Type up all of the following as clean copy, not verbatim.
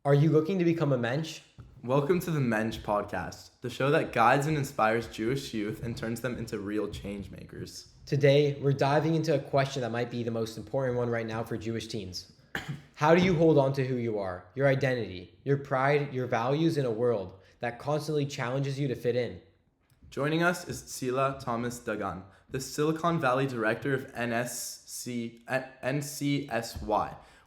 Are you looking to become a mensch? Welcome to the Mensch Podcast, the show that guides and inspires Jewish youth and turns them into real change makers. Today, we're diving into a question that might be the most important one right now for Jewish teens. How do you hold on to who you are, your identity, your pride, your values in a world that constantly challenges you to fit in? Joining us is Tsila Dagan, the Silicon Valley Director of NCSY,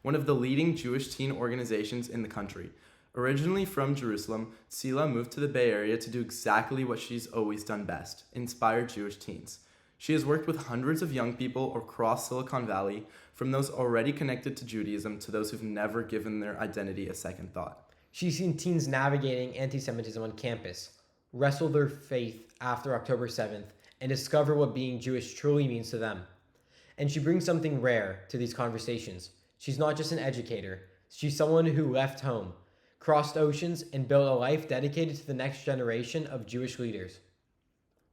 one of the leading Jewish teen organizations in the country. Originally from Jerusalem, Tsila moved to the Bay Area to do exactly what she's always done best: inspire Jewish teens. She has worked with hundreds of young people across Silicon Valley, from those already connected to Judaism to those who've never given their identity a second thought. She's seen teens navigating anti Semitism on campus, wrestle their faith after October 7th, and discover what being Jewish truly means to them. And she brings something rare to these conversations. She's not just an educator, she's someone who left home, crossed oceans, and built a life dedicated to the next generation of Jewish leaders.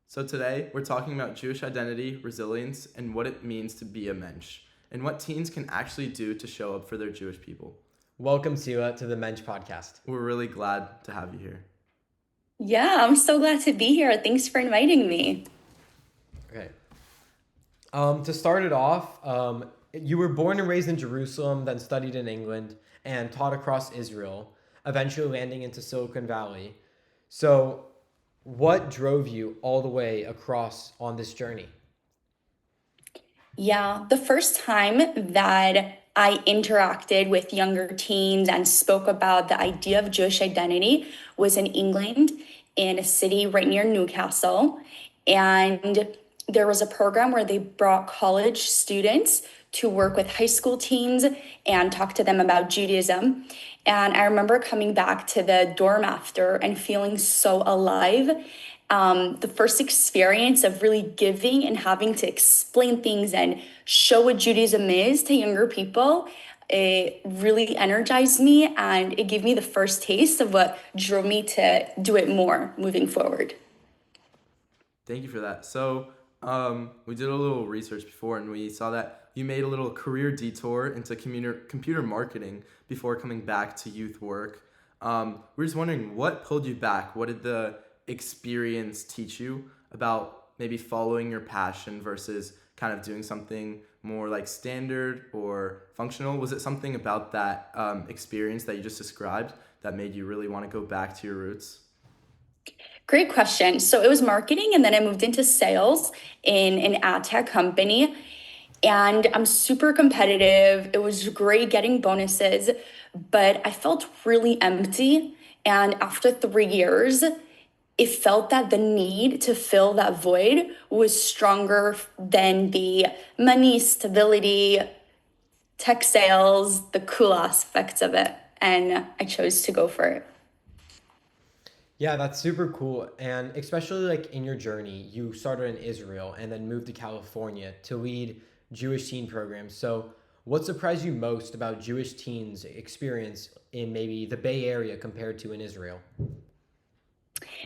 So today, we're talking about Jewish identity, resilience, and what it means to be a mensch, and what teens can actually do to show up for their Jewish people. Welcome, Tsila, to the Mensch Podcast. We're really glad to have you here. Yeah, I'm so glad to be here. Thanks for inviting me. Okay. To start it off, you were born and raised in Jerusalem, then studied in England, and taught across Israel, eventually landing into Silicon Valley. So, what drove you all the way across on this journey? Yeah, the first time that I interacted with younger teens and spoke about the idea of Jewish identity was in England, in a city right near Newcastle. And there was a program where they brought college students to work with high school teens and talk to them about Judaism. And I remember coming back to the dorm after and feeling so alive. The first experience of really giving and having to explain things and show what Judaism is to younger people, it really energized me, and it gave me the first taste of what drove me to do it more moving forward. Thank you for that. We did a little research before, and we saw that you made a little career detour into computer marketing before coming back to youth work. We're just wondering, what pulled you back? What did the experience teach you about maybe following your passion versus kind of doing something more like standard or functional? Was it something about that experience that you just described that made you really want to go back to your roots? Great question. So it was marketing, and then I moved into sales in an ad tech company. And I'm super competitive. It was great getting bonuses, but I felt really empty. And after 3 years, it felt that the need to fill that void was stronger than the money, stability, tech sales, the cool aspects of it. And I chose to go for it. Yeah, that's super cool. And especially like in your journey, you started in Israel and then moved to California to lead Jewish teen programs. So, what surprised you most about Jewish teens' experience in maybe the Bay Area compared to in Israel?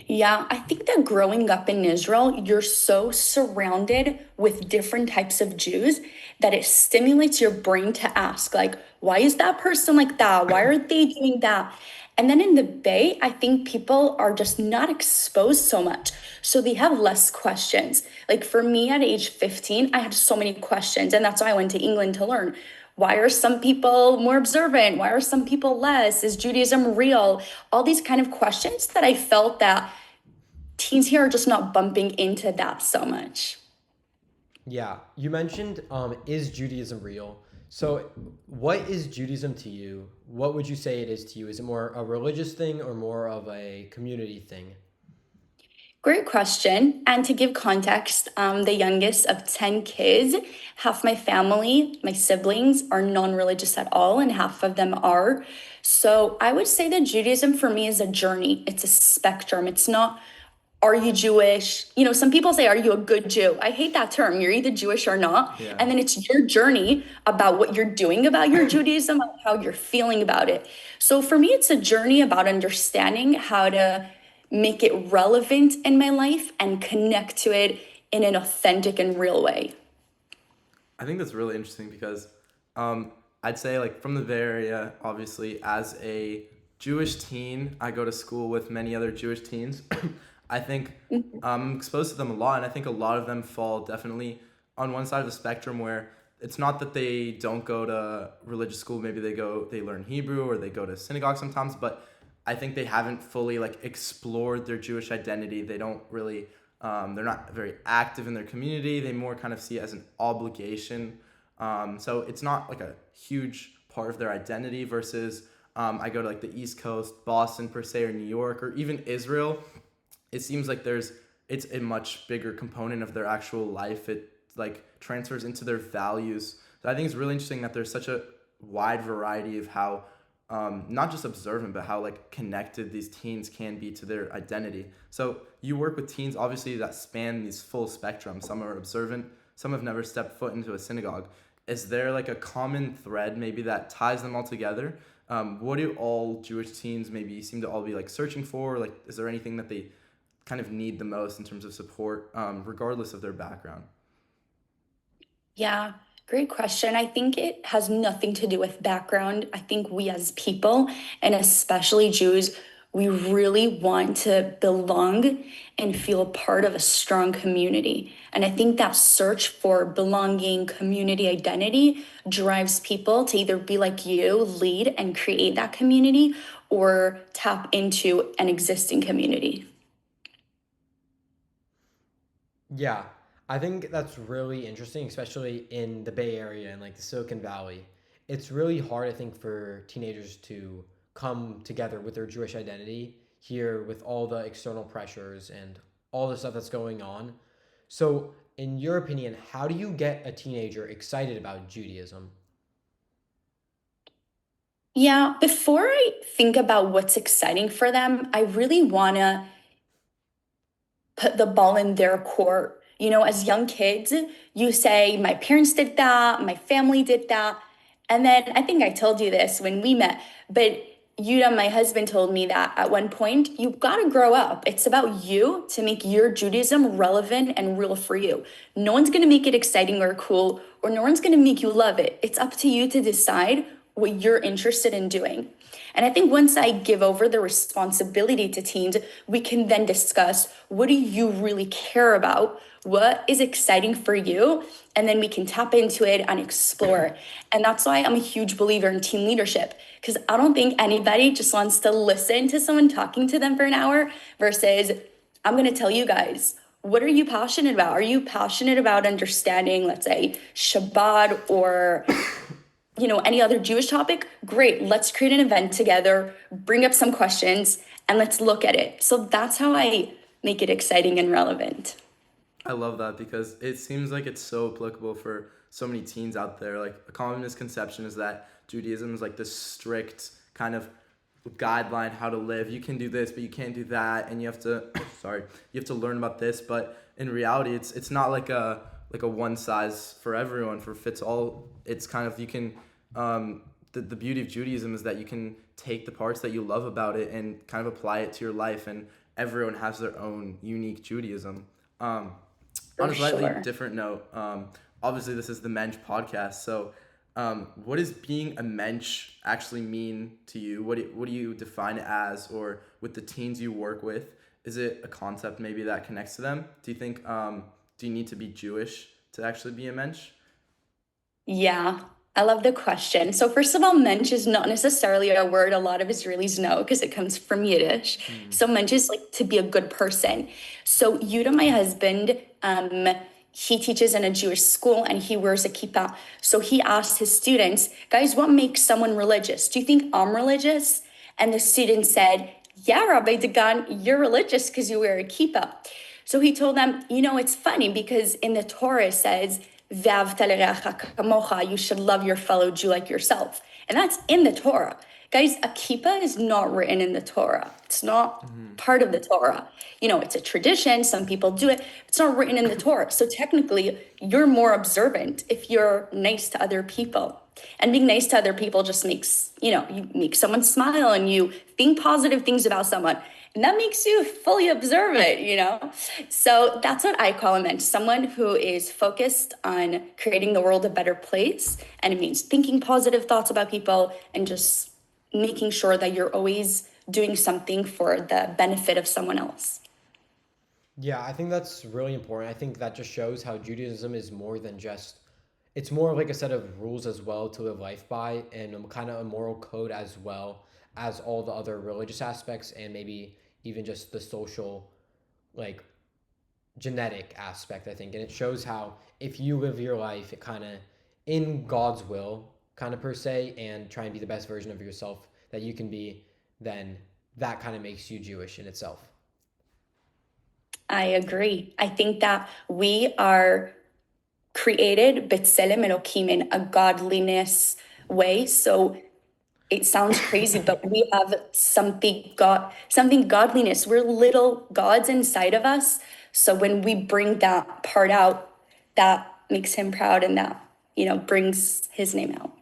Yeah, I think that growing up in Israel, you're so surrounded with different types of Jews that it stimulates your brain to ask, like, why is that person like that? Why are they doing that? And then in the Bay, I think people are just not exposed so much. So they have less questions. Like for me at age 15, I had so many questions. And that's why I went to England to learn. Why are some people more observant? Why are some people less? Is Judaism real? All these kind of questions that I felt that teens here are just not bumping into that so much. Yeah, you mentioned is Judaism real? So, what is Judaism to you? What would you say it is to you? Is it more a religious thing or more of a community thing? Great question. And to give context, I'm the youngest of 10 kids. Half my family, my siblings, are non religious at all, and half of them are. So I would say that Judaism for me is a journey, it's a spectrum. It's not, are you Jewish? You know, some people say, are you a good Jew? I hate that term. You're either Jewish or not. Yeah. And then it's your journey about what you're doing about your Judaism, how you're feeling about it. So for me, it's a journey about understanding how to make it relevant in my life and connect to it in an authentic and real way. I think that's really interesting because I'd say like from the Bay Area, obviously as a Jewish teen. I go to school with many other Jewish teens. I think I'm exposed to them a lot, and I think a lot of them fall definitely on one side of the spectrum where it's not that they don't go to religious school. Maybe they learn Hebrew or they go to synagogue sometimes, but I think they haven't fully like explored their Jewish identity. They don't really, they're not very active in their community. They more kind of see it as an obligation. So it's not like a huge part of their identity versus I go to like the East Coast, Boston per se, or New York, or even Israel. It seems like it's a much bigger component of their actual life. It like transfers into their values. So I think it's really interesting that there's such a wide variety of how not just observant, but how like connected these teens can be to their identity. So you work with teens obviously that span these full spectrum. Some are observant, some have never stepped foot into a synagogue. Is there like a common thread maybe that ties them all together? What do all Jewish teens maybe seem to all be like searching for? Like, is there anything that they kind of need the most in terms of support, regardless of their background? Yeah, great question. I think it has nothing to do with background. I think we as people, and especially Jews, we really want to belong and feel a part of a strong community. And I think that search for belonging, community identity drives people to either be like you, lead and create that community, or tap into an existing community. Yeah, I think that's really interesting, especially in the Bay Area and like the Silicon Valley. It's really hard, I think, for teenagers to come together with their Jewish identity here with all the external pressures and all the stuff that's going on. So, in your opinion, how do you get a teenager excited about Judaism? Yeah, before I think about what's exciting for them, I really want to put the ball in their court. You know, as young kids, you say, my parents did that, my family did that. And then I think I told you this when we met, but Yuda, my husband, told me that at one point, you got to grow up. It's about you to make your Judaism relevant and real for you. No one's going to make it exciting or cool, or no one's going to make you love it. It's up to you to decide what you're interested in doing. And I think once I give over the responsibility to teens, we can then discuss, what do you really care about? What is exciting for you? And then we can tap into it and explore. And that's why I'm a huge believer in team leadership, because I don't think anybody just wants to listen to someone talking to them for an hour versus, I'm going to tell you guys, what are you passionate about? Are you passionate about understanding, let's say, Shabbat or any other Jewish topic? Great, let's create an event together, bring up some questions, and let's look at it. So that's how I make it exciting and relevant. I love that because it seems like it's so applicable for so many teens out there. Like a common misconception is that Judaism is like this strict kind of guideline how to live. You can do this, but you can't do that, and you have to you have to learn about this. But in reality, it's not like a one size for everyone for fits all. It's kind of you can the beauty of Judaism is that you can take the parts that you love about it and kind of apply it to your life, and everyone has their own unique Judaism. On For a slightly sure. different note, obviously this is the Mensch podcast. So, what does being a Mensch actually mean to you? What do you define it as, or with the teens you work with? Is it a concept maybe that connects to them? Do you think do you need to be Jewish to actually be a Mensch? Yeah, I love the question. So, first of all, mensch is not necessarily a word a lot of Israelis know because it comes from Yiddish. Mm. So, mensch is like to be a good person. So, Yuda, my husband, he teaches in a Jewish school and he wears a kippah. So, he asked his students, guys, what makes someone religious? Do you think I'm religious? And the student said, yeah, Rabbi Dagan, you're religious because you wear a kippah. So he told them, it's funny because in the Torah it says, "V'ahavta l'reacha kamocha," you should love your fellow Jew like yourself. And that's in the Torah. Guys, a kippah is not written in the Torah. It's not part of the Torah. It's a tradition. Some people do it. It's not written in the Torah. So technically, you're more observant if you're nice to other people. And being nice to other people just makes, you make someone smile and you think positive things about someone. And that makes you fully observant. So that's what I call a mensch, someone who is focused on creating the world a better place. And it means thinking positive thoughts about people and just making sure that you're always doing something for the benefit of someone else. Yeah, I think that's really important. I think that just shows how Judaism is more than just, it's more like a set of rules as well to live life by, and kind of a moral code as well as all the other religious aspects, and maybe even just the social, like genetic aspect, I think. And it shows how if you live your life, it kind of in God's will, kind of per se, and try and be the best version of yourself that you can be, then that kind of makes you Jewish in itself. I agree. I think that we are created b'tselem Elohim in a godliness way. So it sounds crazy, but we have something godliness. We're little gods inside of us. So when we bring that part out, that makes him proud, and that, brings his name out.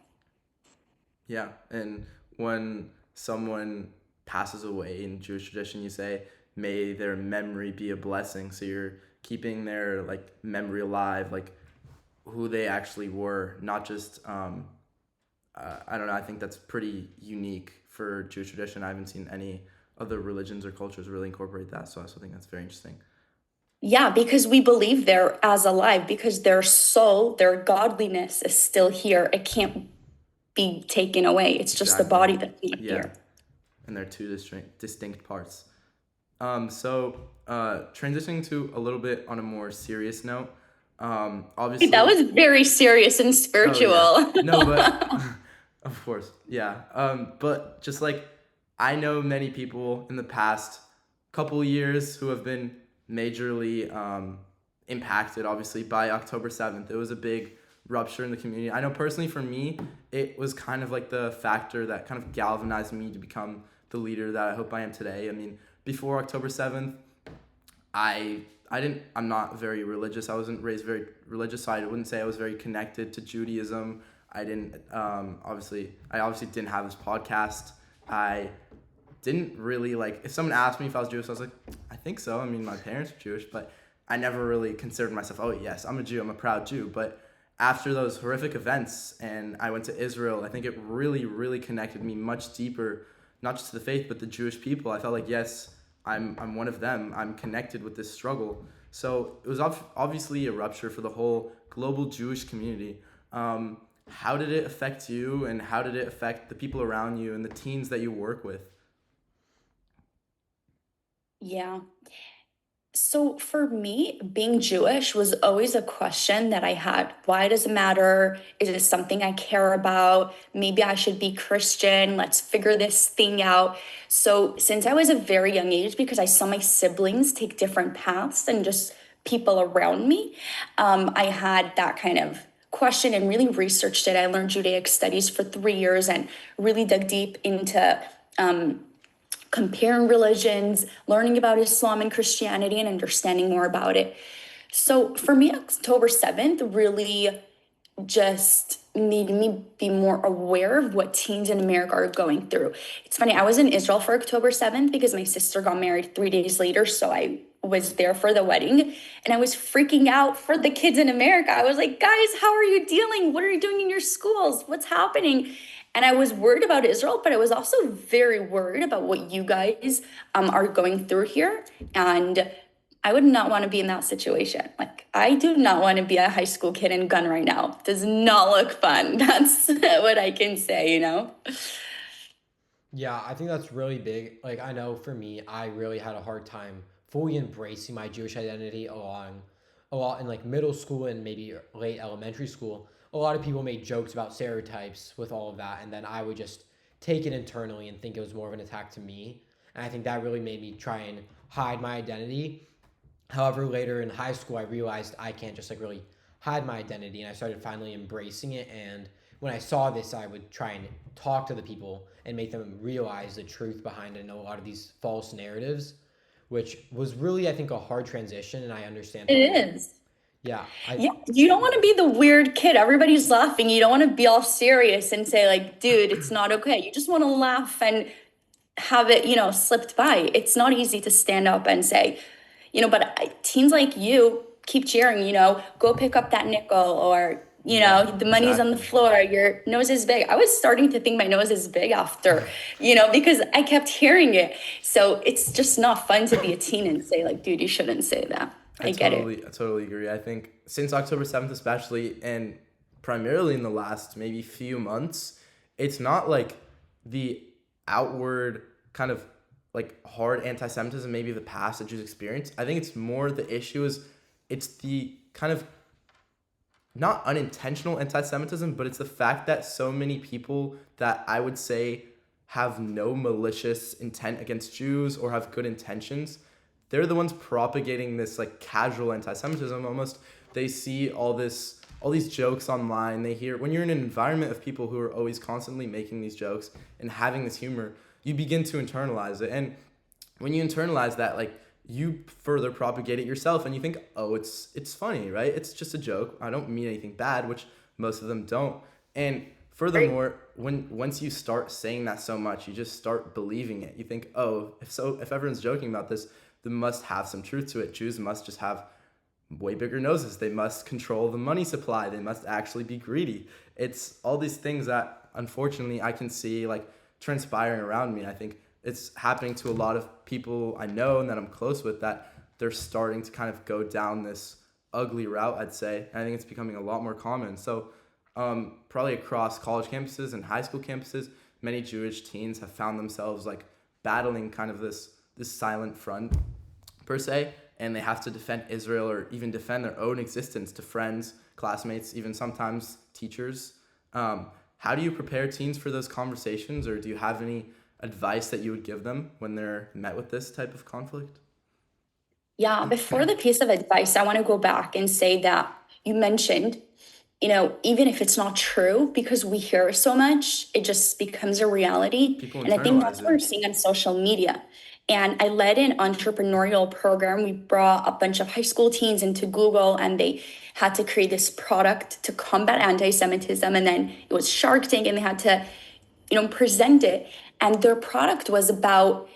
Yeah, and when someone passes away in Jewish tradition, you say, "May their memory be a blessing." So you're keeping their like memory alive, like who they actually were, not just I don't know. I think that's pretty unique for Jewish tradition. I haven't seen any other religions or cultures really incorporate that, so I also think that's very interesting. Yeah, because we believe they're as alive, because their soul, their godliness is still here. It can't be taken away. It's just the Exactly. body that's not Yeah, here. and they're two distinct parts. Transitioning to a little bit on a more serious note. That Obviously, was very serious and oh yeah, spiritual. no, but of course, yeah. But just like I know many people in the past couple years who have been majorly impacted, obviously, by October 7th. It was a big rupture in the community. I know personally for me, it was kind of like the factor that kind of galvanized me to become the leader that I hope I am today. I mean, before October 7th, I'm not very religious. I wasn't raised very religious, so I wouldn't say I was very connected to Judaism. I didn't I obviously didn't have this podcast. I didn't really like, if someone asked me if I was Jewish, I was like, I think so. I mean, my parents are Jewish, but I never really considered myself, oh yes, I'm a Jew, I'm a proud Jew. But after those horrific events and I went to Israel, I think it really, really connected me much deeper, not just to the faith, but the Jewish people. I felt like, yes, I'm one of them. I'm connected with this struggle. So it was obviously a rupture for the whole global Jewish community. How did it affect you, and how did it affect the people around you and the teens that you work with? Yeah. So for me, being Jewish was always a question that I had. Why does it matter? Is it something I care about? Maybe I should be Christian. Let's figure this thing out. So since I was a very young age, because I saw my siblings take different paths and just people around me, I had that kind of question and really researched it. I learned Judaic studies for 3 years and really dug deep into comparing religions, learning about Islam and Christianity, and understanding more about it. So for me, October 7th really just made me be more aware of what teens in America are going through. It's funny, I was in Israel for October 7th because my sister got married 3 days later. So I was there for the wedding, and I was freaking out for the kids in America. I was like, guys, how are you dealing? What are you doing in your schools? What's happening? And I was worried about Israel, but I was also very worried about what you guys are going through here. And I would not want to be in that situation. Like, I do not want to be a high school kid in gun right now. Does not look fun. That's what I can say. Yeah, I think that's really big. Like, I know for me, I really had a hard time fully embracing my Jewish identity along a lot in like middle school and maybe late elementary school. A lot of people made jokes about stereotypes with all of that, and then I would just take it internally and think it was more of an attack to me. And I think that really made me try and hide my identity. However, later in high school, I realized I can't just like really hide my identity, and I started finally embracing it. And when I saw this, I would try and talk to the people and make them realize the truth behind it and a lot of these false narratives, which was really, I think, a hard transition. And I understand It how, is. yeah, Yeah, you don't want to be the weird kid. Everybody's laughing. You don't want to be all serious and say, like, dude, it's not okay. You just want to laugh and have it, slipped by. It's not easy to stand up and say, but teens like you keep cheering, go pick up that nickel, or Yeah, the money's on the exactly. floor, your nose is big. I was starting to think my nose is big after, because I kept hearing it. So it's just not fun to be a teen and say, like, dude, you shouldn't say that. I get it. I totally agree. I think since October 7th, especially, and primarily in the last maybe few months, it's not like the outward kind of like hard anti-Semitism maybe of the past that Jews experienced. I think it's more the issue is it's the kind of not unintentional anti-Semitism, but it's the fact that so many people that I would say have no malicious intent against Jews or have good intentions, they're the ones propagating this like casual anti-Semitism almost. They see all these jokes online. They hear when you're in an environment of people who are always constantly making these jokes and having this humor, you begin to internalize it. And when you internalize that, like you further propagate it yourself and you think, oh, it's funny, right? It's just a joke. I don't mean anything bad, which most of them don't. And Right. furthermore, once you start saying that so much, you just start believing it. You think, oh, if everyone's joking about this, they must have some truth to it. Jews must just have way bigger noses. They must control the money supply. They must actually be greedy. It's all these things that unfortunately I can see like transpiring around me. I think it's happening to a lot of people I know and that I'm close with that they're starting to kind of go down this ugly route, I'd say. And I think it's becoming a lot more common. So probably across college campuses and high school campuses, many Jewish teens have found themselves like battling kind of this silent front per se, and they have to defend Israel or even defend their own existence to friends, classmates, even sometimes teachers. How do you prepare teens for those conversations, or do you have any advice that you would give them when they're met with this type of conflict? Yeah, before the piece of advice, I want to go back and say that you mentioned, even if it's not true, because we hear so much, it just becomes a reality. People And I think that's internalize what it. we're seeing on social media. And I led an entrepreneurial program. We brought a bunch of high school teens into Google and they had to create this product to combat anti-Semitism. And then it was Shark Tank and they had to, present it. And their product was about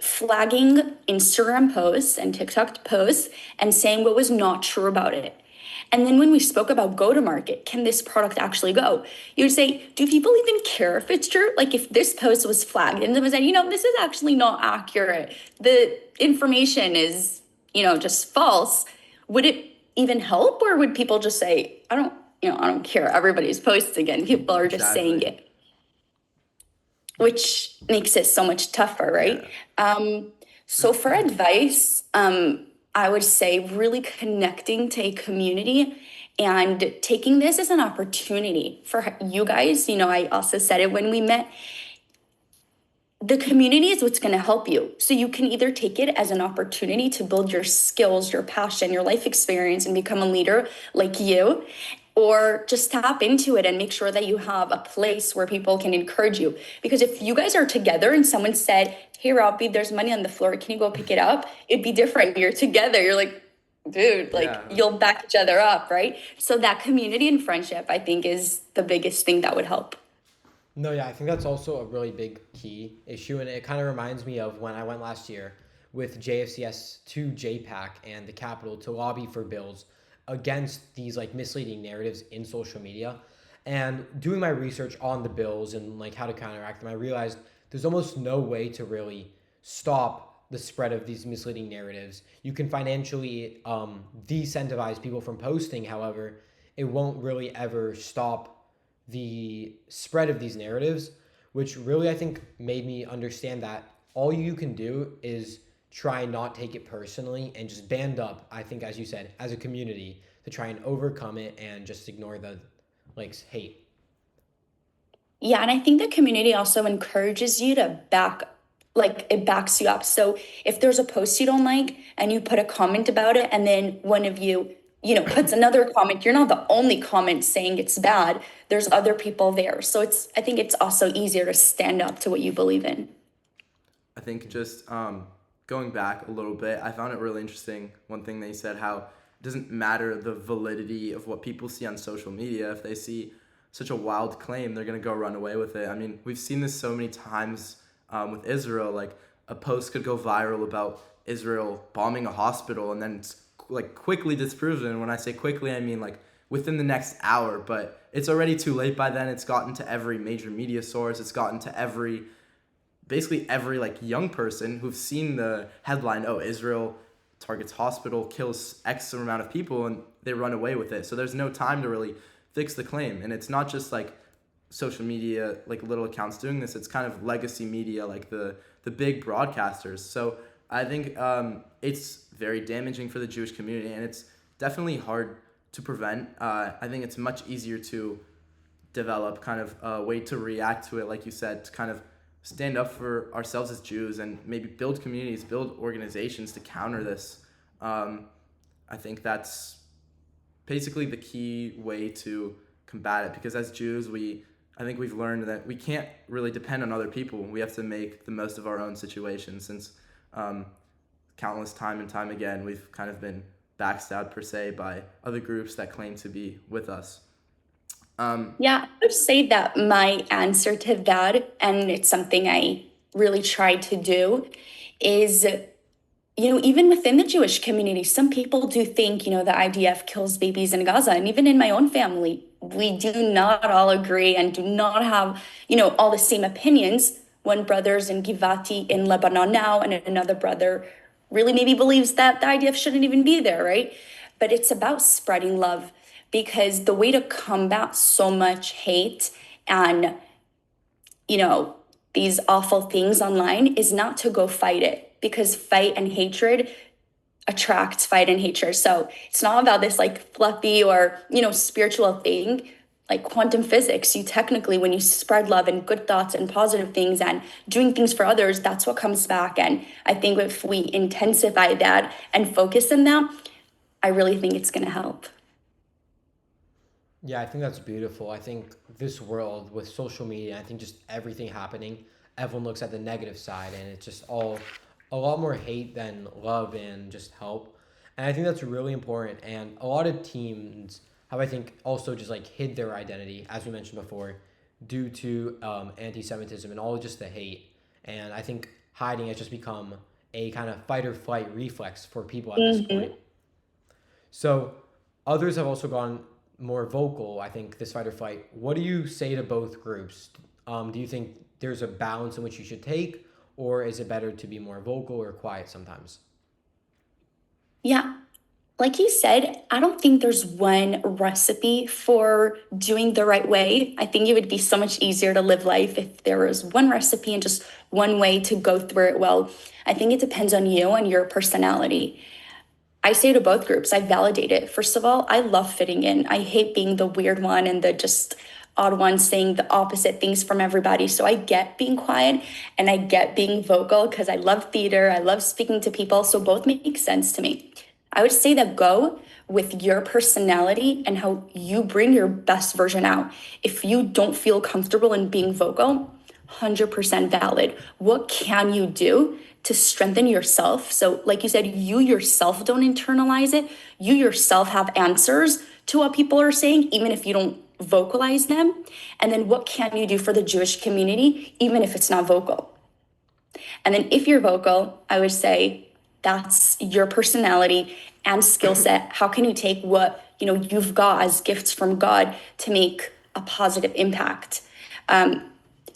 flagging Instagram posts and TikTok posts and saying what was not true about it. And then when we spoke about go to market, can this product actually go? You would say, do people even care if it's true? Like if this post was flagged and someone said, this is actually not accurate. The information is, just false. Would it even help? Or would people just say, I don't care. Everybody's posting it. People are just saying Exactly. it, which makes it so much tougher, right? Yeah. So for advice, I would say really connecting to a community and taking this as an opportunity for you guys. I also said it when we met. The community is what's going to help you. So you can either take it as an opportunity to build your skills, your passion, your life experience, and become a leader like you, or just tap into it and make sure that you have a place where people can encourage you. Because if you guys are together and someone said, hey, Robbie, there's money on the floor, can you go pick it up? It'd be different. You're together. You're like, dude, like Yeah. you'll back each other up, right? So that community and friendship, I think, is the biggest thing that would help. No, yeah, I think that's also a really big key issue, and it kind of reminds me of when I went last year with JFCS to JPAC and the Capitol to lobby for bills against these like misleading narratives in social media. And doing my research on the bills and like how to counteract them, I realized there's almost no way to really stop the spread of these misleading narratives. You can financially decentivize people from posting, however, it won't really ever stop the spread of these narratives, which really I think made me understand that all you can do is try and not take it personally and just band up, I think, as you said, as a community to try and overcome it and just ignore the like hate. Yeah, and I think the community also encourages you to like it backs you up. So if there's a post you don't like and you put a comment about it, and then one of you, puts another comment, you're not the only comment saying it's bad. There's other people there. So I think it's also easier to stand up to what you believe in. I think just going back a little bit, I found it really interesting. One thing they said, how it doesn't matter the validity of what people see on social media. If they see such a wild claim, they're going to go run away with it. I mean, we've seen this so many times with Israel. Like a post could go viral about Israel bombing a hospital and then it's like quickly disproven. When I say quickly, I mean like within the next hour, but it's already too late by then. It's gotten to every major media source. It's gotten to basically every like young person who've seen the headline, oh, Israel targets hospital, kills X amount of people, and they run away with it. So there's no time to really fix the claim. And it's not just like social media, like little accounts doing this. It's kind of legacy media, like the big broadcasters. So I think it's very damaging for the Jewish community, and it's definitely hard to prevent. I think it's much easier to develop kind of a way to react to it, like you said, to kind of stand up for ourselves as Jews and maybe build communities, build organizations to counter this. I think that's basically the key way to combat it, because as Jews, I think we've learned that we can't really depend on other people. We have to make the most of our own situation, since countless time and time again, we've kind of been backstabbed per se by other groups that claim to be with us. Yeah, I would say that my answer to that, and it's something I really try to do, is, even within the Jewish community, some people do think, the IDF kills babies in Gaza. And even in my own family, we do not all agree and do not have, all the same opinions. One brother's in Givati in Lebanon now, and another brother really maybe believes that the IDF shouldn't even be there, right? But it's about spreading love, because the way to combat so much hate and, these awful things online is not to go fight it, because fight and hatred attracts fight and hatred. So it's not about this like fluffy or, spiritual thing like quantum physics. You technically, when you spread love and good thoughts and positive things and doing things for others, that's what comes back. And I think if we intensify that and focus on that, I really think it's going to help. Yeah, I think that's beautiful. I think this world with social media, I think just everything happening, everyone looks at the negative side, and it's just all a lot more hate than love and just help. And I think that's really important. And a lot of teams have, I think, also just like hid their identity, as we mentioned before, due to anti-Semitism and all just the hate. And I think hiding has just become a kind of fight or flight reflex for people at this point. So others have also gone more vocal, I think, this fight or flight. What do you say to both groups? Do you think there's a balance in which you should take, or is it better to be more vocal or quiet sometimes? Yeah, like you said, I don't think there's one recipe for doing the right way. I think it would be so much easier to live life if there was one recipe and just one way to go through it well. I think it depends on you and your personality. I say to both groups, I validate it. First of all, I love fitting in. I hate being the weird one and the just odd one saying the opposite things from everybody. So I get being quiet and I get being vocal because I love theater. I love speaking to people. So both make sense to me. I would say that go with your personality and how you bring your best version out. If you don't feel comfortable in being vocal, 100% valid. What can you do to strengthen yourself? So like you said, you yourself don't internalize it. You yourself have answers to what people are saying, even if you don't vocalize them. And then what can you do for the Jewish community, even if it's not vocal? And then if you're vocal, I would say that's your personality and skill set. How can you take what you've got as gifts from God to make a positive impact?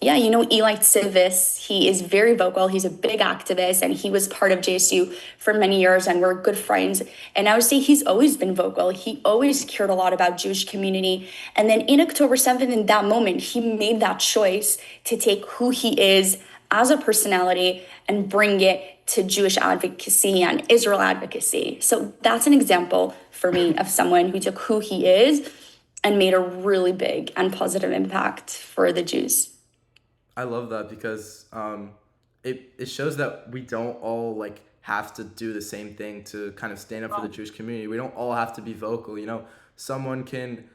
Eli Civis, he is very vocal. He's a big activist, and he was part of JSU for many years, and we're good friends. And I would say he's always been vocal. He always cared a lot about Jewish community. And then in October 7th, in that moment, he made that choice to take who he is as a personality and bring it to Jewish advocacy and Israel advocacy. So that's an example for me of someone who took who he is and made a really big and positive impact for the Jews. I love that because it shows that we don't all have to do the same thing to kind of stand up for the Jewish community. We don't all have to be vocal. Someone can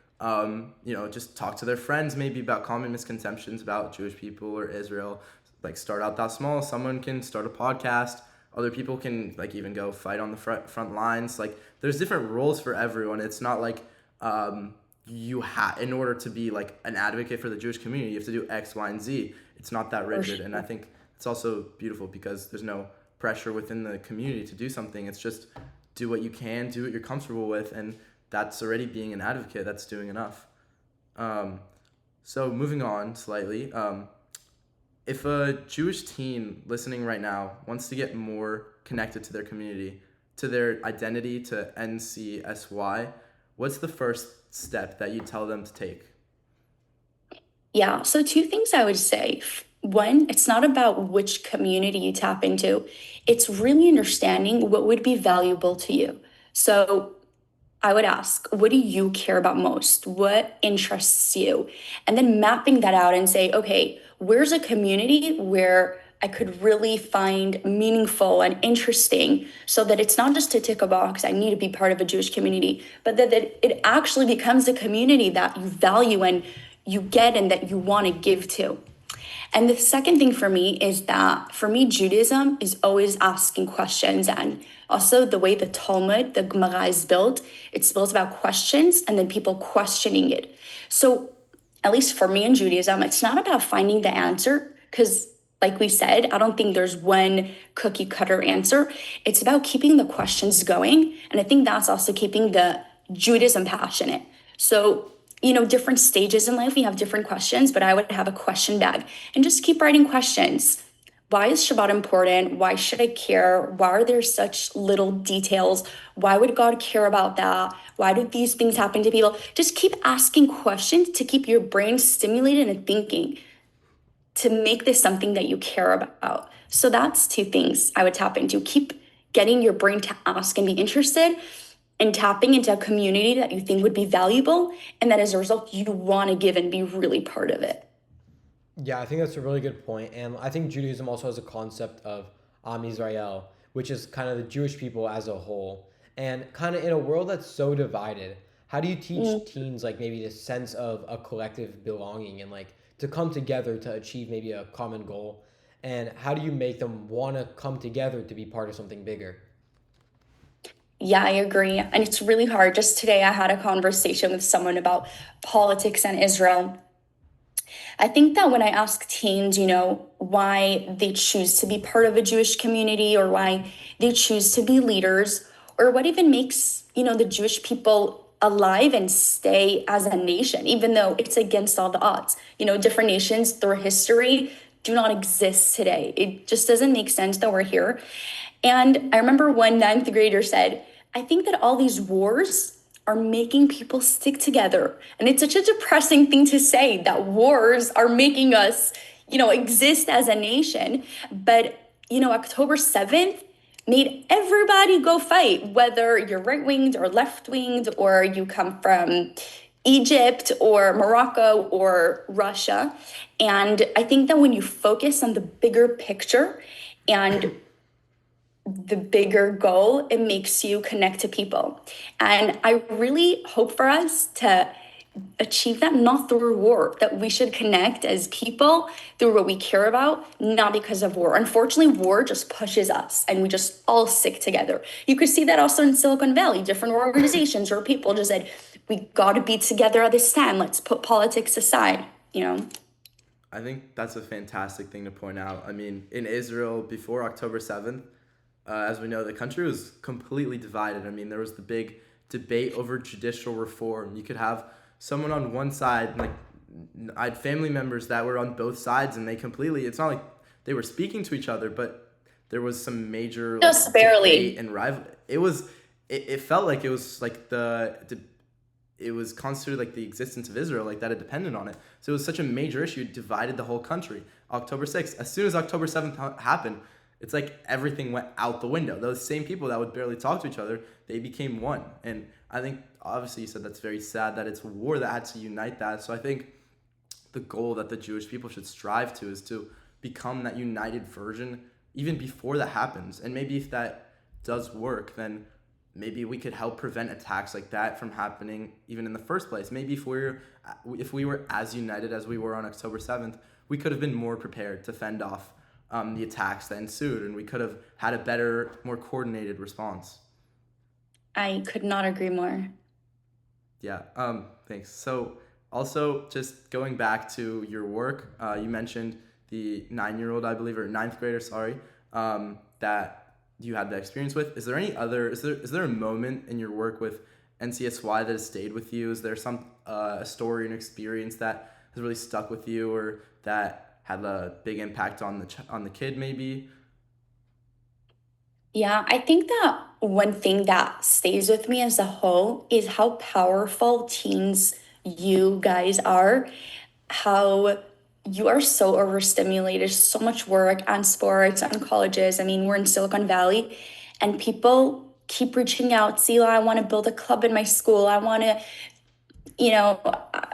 just talk to their friends maybe about common misconceptions about Jewish people or Israel. Start out that small. Someone can start a podcast. Other people can even go fight on the front lines. There's different roles for everyone. It's not in order to be an advocate for the Jewish community, you have to do X, Y, and Z. It's not that rigid. And I think it's also beautiful because there's no pressure within the community to do something. It's just do what you can, do what you're comfortable with, and that's already being an advocate. That's doing enough. Um, so moving on slightly, if a Jewish teen listening right now wants to get more connected to their community, to their identity, to NCSY, what's the first step that you tell them to take? Yeah, so two things I would say. One, it's not about which community you tap into, it's really understanding what would be valuable to you. So I would ask, what do you care about most? What interests you? And then mapping that out and say, okay, where's a community where I could really find meaningful and interesting so that it's not just to tick a box, I need to be part of a Jewish community, but that it actually becomes a community that you value and you get and that you want to give to. And the second thing for me is that for me, Judaism is always asking questions. And also the way the Talmud, the Gemara is built, it's built about questions and then people questioning it. So at least for me in Judaism, it's not about finding the answer because like we said, I don't think there's one cookie cutter answer. It's about keeping the questions going. And I think that's also keeping the Judaism passionate. So different stages in life, we have different questions, but I would have a question bag and just keep writing questions. Why is Shabbat important? Why should I care? Why are there such little details? Why would God care about that? Why do these things happen to people? Just keep asking questions to keep your brain stimulated and thinking, to make this something that you care about. So that's two things I would tap into. Keep getting your brain to ask and be interested, and tapping into a community that you think would be valuable, and that as a result, you want to give and be really part of it. Yeah, I think that's a really good point. And I think Judaism also has a concept of Am Israel, which is kind of the Jewish people as a whole. And kind of in a world that's so divided, how do you teach teens like maybe this sense of a collective belonging and like to come together to achieve maybe a common goal? And how do you make them want to come together to be part of something bigger? Yeah, I agree. And it's really hard. Just today, I had a conversation with someone about politics and Israel. I think that when I ask teens, why they choose to be part of a Jewish community or why they choose to be leaders or what even makes, the Jewish people alive and stay as a nation, even though it's against all the odds. Different nations through history do not exist today. It just doesn't make sense that we're here. And I remember one ninth grader said, I think that all these wars are making people stick together. And it's such a depressing thing to say that wars are making us, exist as a nation. But, October 7th made everybody go fight, whether you're right-winged or left-winged, or you come from Egypt or Morocco or Russia. And I think that when you focus on the bigger picture and the bigger goal, it makes you connect to people. And I really hope for us to achieve that, not through war, that we should connect as people through what we care about, not because of war. Unfortunately, war just pushes us and we just all stick together. You could see that also in Silicon Valley, different organizations where people just said, we got to be together at this time. Let's put politics aside, I think that's a fantastic thing to point out. I mean, in Israel, before October 7th, as we know, the country was completely divided. I mean, there was the big debate over judicial reform. You could have someone on one side, like I had family members that were on both sides, and it's not like they were speaking to each other, but there was some major just barely debate and rival. It felt like it was like it was constituted like the existence of Israel, like that it depended on it. So it was such a major issue, it divided the whole country. October 6th, as soon as October 7th happened, it's like everything went out the window. Those same people that would barely talk to each other, they became one. And I think, obviously, you said that's very sad that it's war that had to unite that. So I think the goal that the Jewish people should strive to is to become that united version even before that happens. And maybe if that does work, then maybe we could help prevent attacks like that from happening even in the first place. Maybe if we were as united as we were on October 7th, we could have been more prepared to fend off the attacks that ensued, and we could have had a better, more coordinated response. I could not agree more. Yeah, thanks. So also just going back to your work, you mentioned the 9-year-old, I believe, or ninth grader, sorry, that you had the experience with. Is there any other, is there a moment in your work with NCSY that has stayed with you? Is there some a story and experience that has really stuck with you, or that had a big impact on the kid maybe? Yeah, I think that one thing that stays with me as a whole is how powerful teens you guys are, how you are so overstimulated, so much work on sports, on colleges. I mean, we're in Silicon Valley and people keep reaching out. Tsila, I want to build a club in my school. I want to,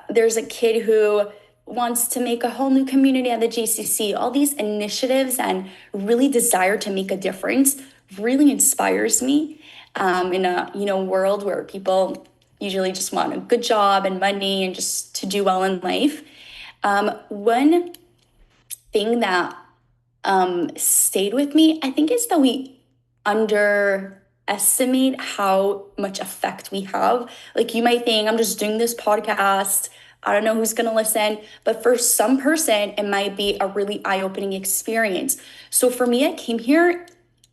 there's a kid who wants to make a whole new community at the JCC. All these initiatives and really desire to make a difference really inspires me in a world where people usually just want a good job and money and just to do well in life. One thing that stayed with me, I think, is that we underestimate how much effect we have. Like, you might think, I'm just doing this podcast, I don't know who's going to listen, but for some person, it might be a really eye-opening experience. So for me, I came here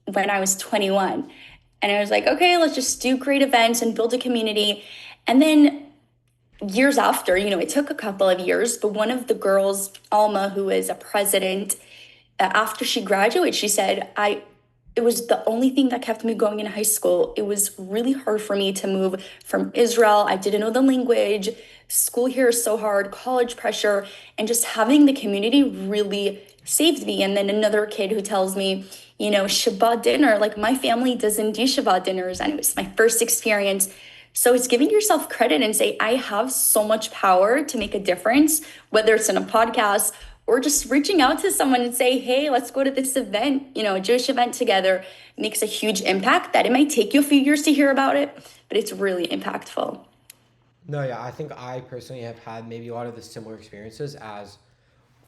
when I was 21, and I was like, okay, let's just do great events and build a community. And then years after, it took a couple of years, but one of the girls, Alma, who is a president, after she graduated, she said, it was the only thing that kept me going in high school. It was really hard for me to move from Israel. I didn't know the language. School here is so hard, college pressure, and just having the community really saved me. And then another kid who tells me, Shabbat dinner, like, my family doesn't do Shabbat dinners, and it was my first experience. So it's giving yourself credit and say, I have so much power to make a difference, whether it's in a podcast or just reaching out to someone and say, hey, let's go to this event, a Jewish event together, makes a huge impact that it might take you a few years to hear about it, but it's really impactful. No, yeah, I think I personally have had maybe a lot of the similar experiences as,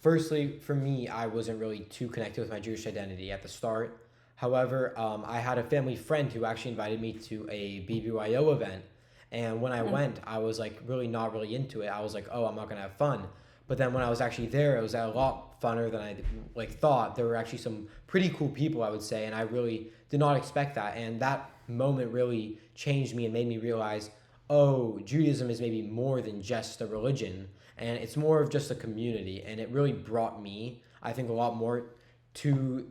firstly, for me, I wasn't really too connected with my Jewish identity at the start. However, I had a family friend who actually invited me to a BBYO event. And when I went, I was like really not really into it. I was like, oh, I'm not going to have fun. But then when I was actually there, it was a lot funner than I thought. There were actually some pretty cool people, I would say, and I really did not expect that. And that moment really changed me and made me realize, oh, Judaism is maybe more than just a religion, and it's more of just a community. And it really brought me, I think, a lot more to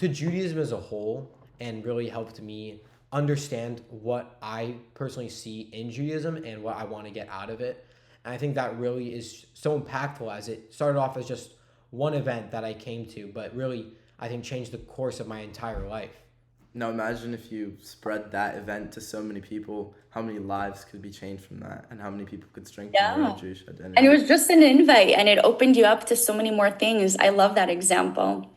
Judaism as a whole, and really helped me understand what I personally see in Judaism and what I want to get out of it. And I think that really is so impactful, as it started off as just one event that I came to, but really, I think, changed the course of my entire life. Now imagine if you spread that event to so many people, how many lives could be changed from that, and how many people could strengthen their Jewish identity. And it was just an invite, and it opened you up to so many more things. I love that example.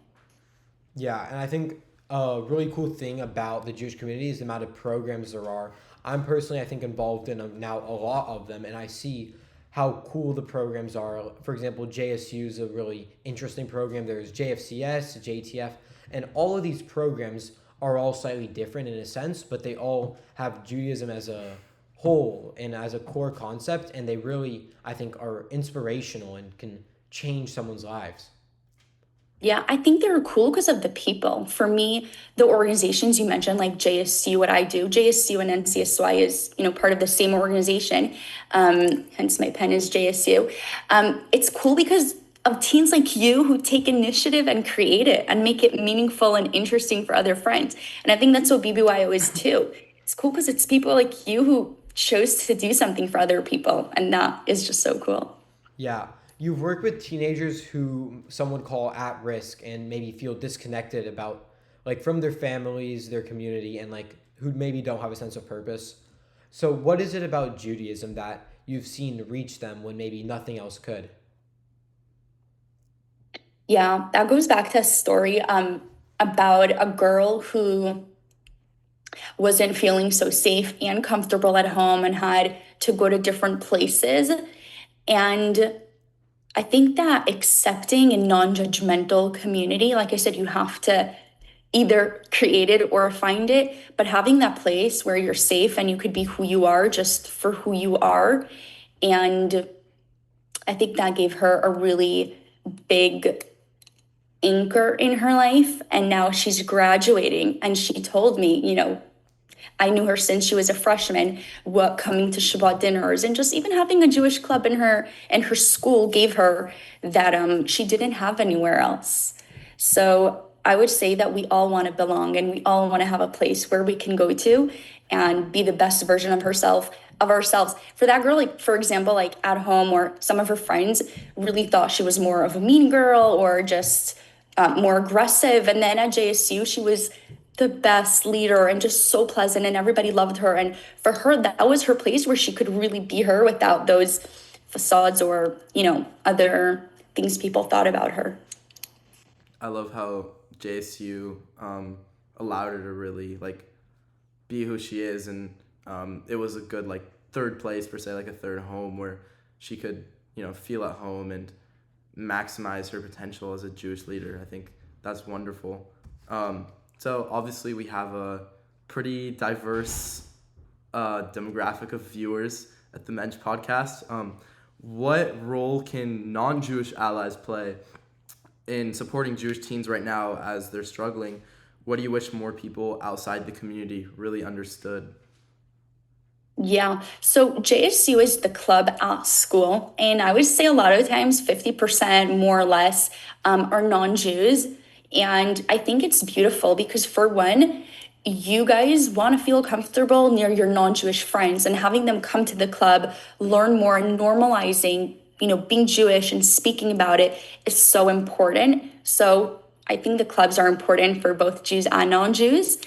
Yeah, and I think a really cool thing about the Jewish community is the amount of programs there are. I'm personally, I think, involved in now a lot of them, and I see how cool the programs are. For example, JSU is a really interesting program. There's JFCS, JTF, and all of these programs are all slightly different in a sense, but they all have Judaism as a whole and as a core concept, and they really, I think, are inspirational and can change someone's lives. Yeah, I think they're cool because of the people. For me, the organizations you mentioned, like JSU, what I do, JSU and NCSY is, part of the same organization. Hence my pen is JSU. It's cool because of teens like you who take initiative and create it and make it meaningful and interesting for other friends. And I think that's what BBYO is too. It's cool because it's people like you who chose to do something for other people. And that is just so cool. Yeah. You've worked with teenagers who some would call at risk and maybe feel disconnected about, from their families, their community, and who maybe don't have a sense of purpose. So what is it about Judaism that you've seen reach them when maybe nothing else could? Yeah, that goes back to a story about a girl who wasn't feeling so safe and comfortable at home and had to go to different places. And I think that accepting a non-judgmental community, like I said, you have to either create it or find it, but having that place where you're safe and you could be who you are just for who you are. And I think that gave her a really big anchor in her life. And now she's graduating, and she told me, I knew her since she was a freshman, what coming to Shabbat dinners and just even having a Jewish club in her school gave her that she didn't have anywhere else. So I would say that we all want to belong and we all want to have a place where we can go to and be the best version of ourselves. For that girl, like for example, like at home or some of her friends really thought she was more of a mean girl or just more aggressive. And then at JSU, she was the best leader and just so pleasant and everybody loved her. And for her, that was her place where she could really be her without those facades or, other things people thought about her. I love how JSU allowed her to really like be who she is, and it was a good like third place per se, like a third home where she could feel at home and maximize her potential as a Jewish leader. I think that's wonderful. So obviously we have a pretty diverse demographic of viewers at the Mensch podcast. What role can non-Jewish allies play in supporting Jewish teens right now as they're struggling? What do you wish more people outside the community really understood? Yeah. So JSU is the club at school. And I would say a lot of times 50% more or less are non Jews. And I think it's beautiful because, for one, you guys want to feel comfortable near your non Jewish friends and having them come to the club, learn more, and normalizing, being Jewish and speaking about it is so important. So I think the clubs are important for both Jews and non Jews.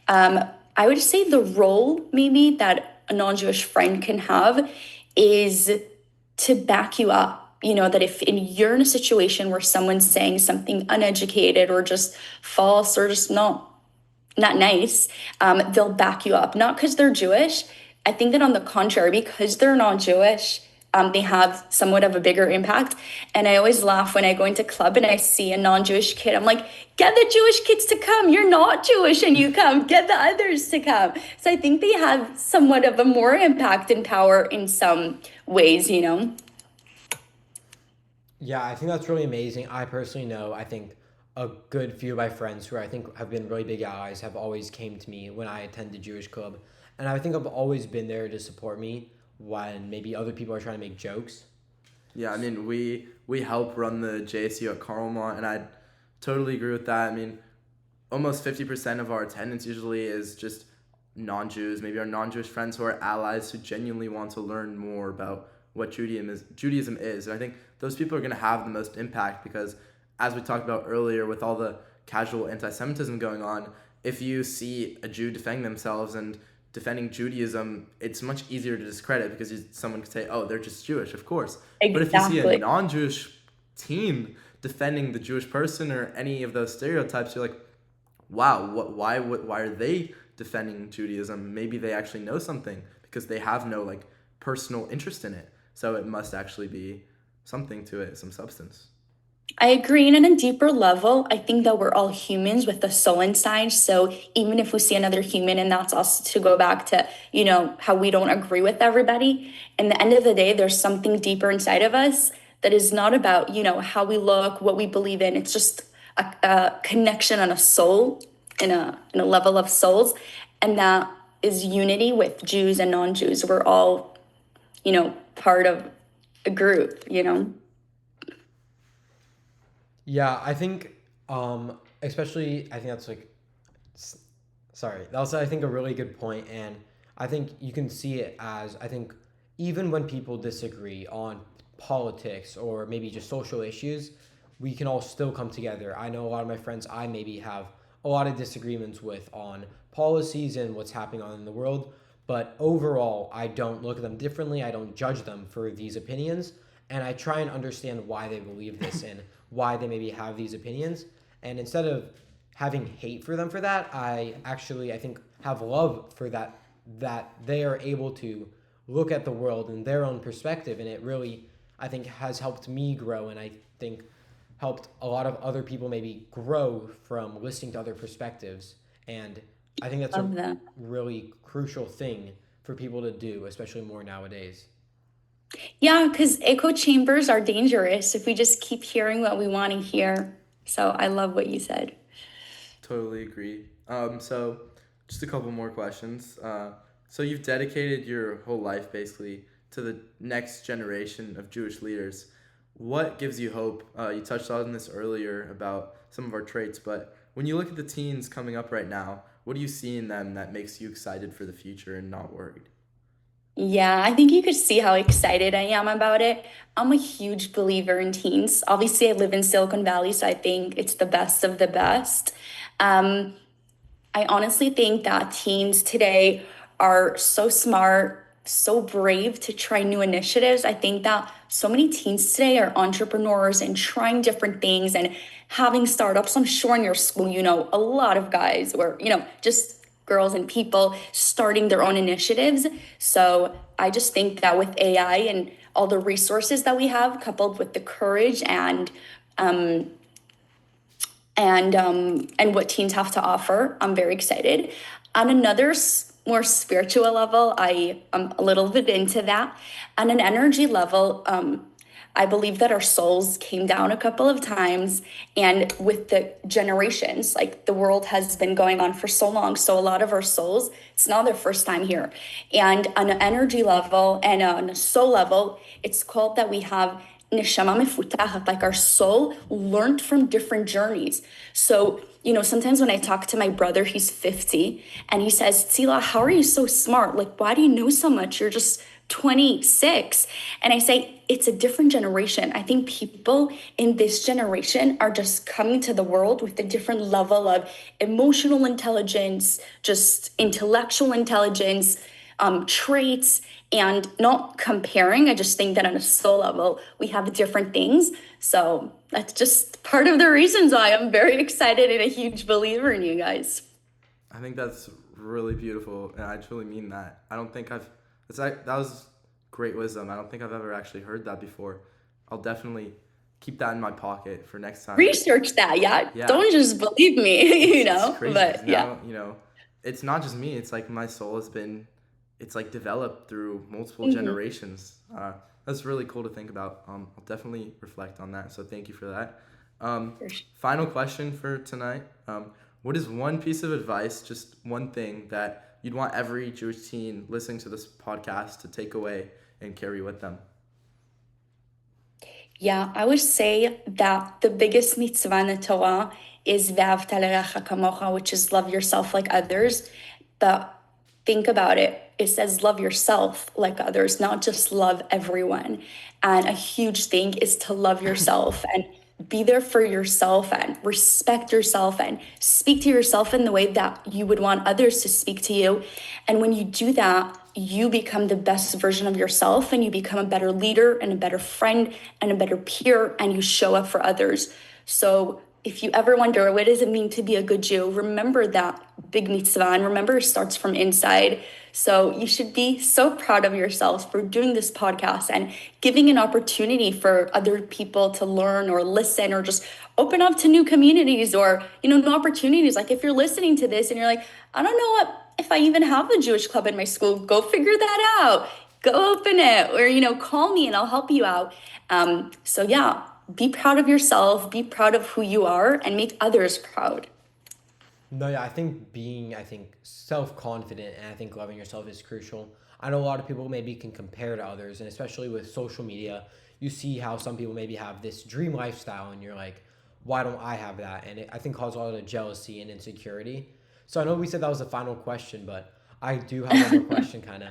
I would say the role maybe that a non-Jewish friend can have is to back you up. That if you're in a situation where someone's saying something uneducated or just false or just not nice, they'll back you up. Not because they're Jewish. I think that on the contrary, because they're not Jewish, they have somewhat of a bigger impact. And I always laugh when I go into club and I see a non-Jewish kid. I'm like, get the Jewish kids to come. You're not Jewish and you come. Get the others to come. So I think they have somewhat of a more impact and power in some ways. Yeah, I think that's really amazing. I personally know, I think a good few of my friends who I think have been really big allies have always came to me when I attend the Jewish club. And I think I've always been there to support me when maybe other people are trying to make jokes. Yeah, I mean, we help run the JSU at Carmelmont, and I totally agree with that. I mean, almost 50% of our attendance usually is just non-Jews, maybe our non-Jewish friends who are allies who genuinely want to learn more about what Judaism is. And I think those people are going to have the most impact because, as we talked about earlier, with all the casual anti-Semitism going on, if you see a Jew defending themselves and defending Judaism, it's much easier to discredit because someone could say, oh, they're just Jewish, of course. Exactly. But if you see a non-Jewish teen defending the Jewish person or any of those stereotypes, you're like, wow, why are they defending Judaism? Maybe they actually know something because they have no like personal interest in it. So it must actually be something to it, some substance. I agree. And on a deeper level, I think that we're all humans with a soul inside. So even if we see another human, and that's us to go back to, how we don't agree with everybody, in the end of the day, there's something deeper inside of us that is not about, how we look, what we believe in. It's just a connection on a soul, in a level of souls. And that is unity with Jews and non-Jews. We're all, part of a group. Yeah, I think, especially, I think that's like, sorry, that was, I think, a really good point. And I think you can see it as, I think, even when people disagree on politics or maybe just social issues, we can all still come together. I know a lot of my friends I maybe have a lot of disagreements with on policies and what's happening on in the world. But overall, I don't look at them differently. I don't judge them for these opinions. And I try and understand why they believe this and why they maybe have these opinions. And instead of having hate for them for that, I think, have love for that they are able to look at the world in their own perspective. And it really, I think, has helped me grow. And I think helped a lot of other people maybe grow from listening to other perspectives. And I think that's a really crucial thing for people to do, especially more nowadays. Yeah, because echo chambers are dangerous if we just keep hearing what we want to hear. So I love what you said. Totally agree. So Just a couple more questions. So you've dedicated your whole life basically to the next generation of Jewish leaders. What gives you hope? You touched on this earlier about some of our traits, but when you look at the teens coming up right now, what do you see in them that makes you excited for the future and not worried? Yeah, I think you could see how excited I am about it. I'm a huge believer in teens. Obviously, I live in Silicon Valley, so I think it's the best of the best. Um, I honestly think that teens today are so smart, so brave to try new initiatives. I think that so many teens today are entrepreneurs and trying different things and having startups. I'm sure in your school, you know, a lot of guys or, you know, just girls and people starting their own initiatives. So I just think that with AI and all the resources that we have, coupled with the courage um, and what teens have to offer. I'm very excited. On another more spiritual level, I am a little bit into that. On an energy level, I believe that our souls came down a couple of times, and with the generations, like the world has been going on for so long. So a lot of our souls, it's not their first time here. And on an energy level and on a soul level, it's called that we have neshama mefutachat, like our soul learned from different journeys. So, you know, sometimes when I talk to my brother, he's 50, and he says, Tsila, how are you so smart? Like, why do you know so much? You're just 26. And I say, it's a different generation. I think people in this generation are just coming to the world with a different level of emotional intelligence, just intellectual intelligence, traits, and not comparing. I just think that on a soul level, we have different things. So that's just part of the reasons why I'm very excited and a huge believer in you guys. I think that's really beautiful, and I truly mean that. I don't think I've that was great wisdom. I don't think I've ever actually heard that before. I'll definitely keep that in my pocket for next time. Research that, yeah. Yeah. Don't just believe me, you know. It's crazy. But yeah, Now, it's not just me. It's like my soul has been, it's like developed through multiple generations. That's really cool to think about. I'll definitely reflect on that. So thank you for that. for sure. Final question for tonight. What is one piece of advice, just one thing that you'd want every Jewish teen listening to this podcast to take away and carry with them? Yeah, I would say that the biggest mitzvah in the Torah is Ve'ahavta l'reacha kamocha, which is love yourself like others. But think about it. It says love yourself like others, not just love everyone. And a huge thing is to love yourself and be there for yourself and respect yourself and speak to yourself in the way that you would want others to speak to you. And when you do that, you become the best version of yourself and you become a better leader and a better friend and a better peer, and you show up for others. So if you ever wonder what does it mean to be a good Jew, remember that big mitzvah, and remember it starts from inside. So you should be so proud of yourselves for doing this podcast and giving an opportunity for other people to learn or listen or just open up to new communities or, you know, new opportunities. Like if you're listening to this and you're like, I don't know what if I even have a Jewish club in my school, go figure that out. Go open it, or, you know, call me and I'll help you out. So yeah, be proud of yourself, be proud of who you are, and make others proud. No, yeah, I think self-confident and I think loving yourself is crucial. I know a lot of people maybe can compare to others, and especially with social media, you see how some people maybe have this dream lifestyle, and you're like, why don't I have that? And I think causes a lot of jealousy and insecurity. So I know we said that was the final question, but I do have one more question, kind of.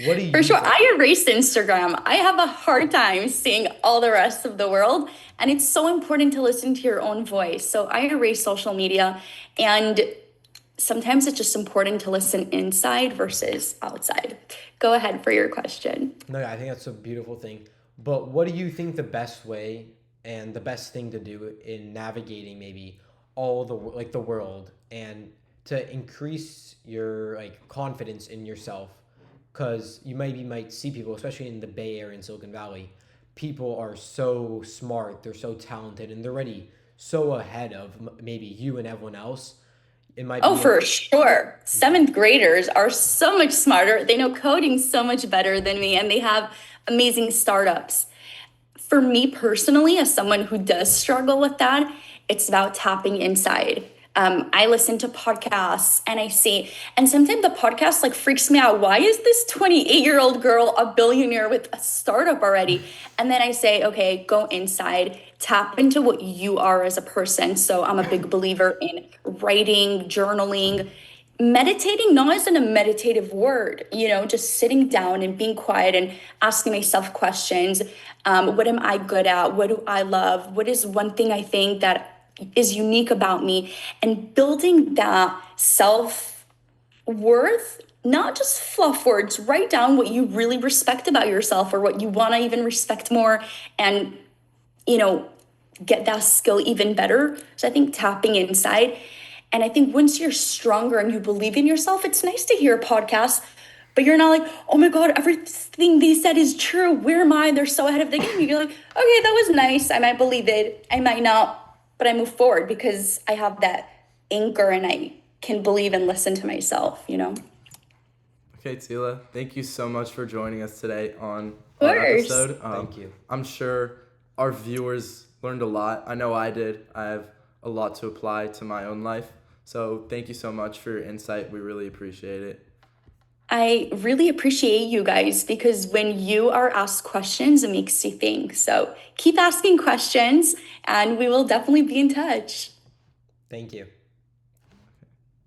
What do For you sure, think? I erased Instagram. I have a hard time seeing all the rest of the world, and it's so important to listen to your own voice. So I erase social media, and sometimes it's just important to listen inside versus outside. Go ahead for your question. No, yeah, I think that's a beautiful thing. But what do you think the best way and the best thing to do in navigating maybe all the world and to increase your like confidence in yourself? Because you maybe might see people, especially in the Bay Area and Silicon Valley, people are so smart, they're so talented, and they're already so ahead of maybe you and everyone else. It might Oh, be for sure. Seventh graders are so much smarter. They know coding so much better than me, and they have amazing startups. For me personally, as someone who does struggle with that, it's about tapping inside. I listen to podcasts and I see, and sometimes the podcast like freaks me out. Why is this 28-year-old girl a billionaire with a startup already? And then I say, okay, go inside, tap into what you are as a person. So I'm a big believer in writing, journaling, meditating, not as in a meditative word, just sitting down and being quiet and asking myself questions. What am I good at? What do I love? What is one thing I think that is unique about me? And building that self worth, not just fluff words. Write down what you really respect about yourself or what you want to even respect more, and get that skill even better. So I think tapping inside. And I think once you're stronger and you believe in yourself, it's nice to hear a podcast, but you're not like, oh my God, everything they said is true. Where am I? They're so ahead of the game. You're like, okay, that was nice. I might believe it. I might not, but I move forward because I have that anchor and I can believe and listen to myself, Okay, Tsila, thank you so much for joining us today on Of our course. episode. Thank you. I'm sure our viewers learned a lot. I know I did. I have a lot to apply to my own life. So thank you so much for your insight. We really appreciate it. I really appreciate you guys because when you are asked questions, it makes you think. So keep asking questions and we will definitely be in touch. Thank you.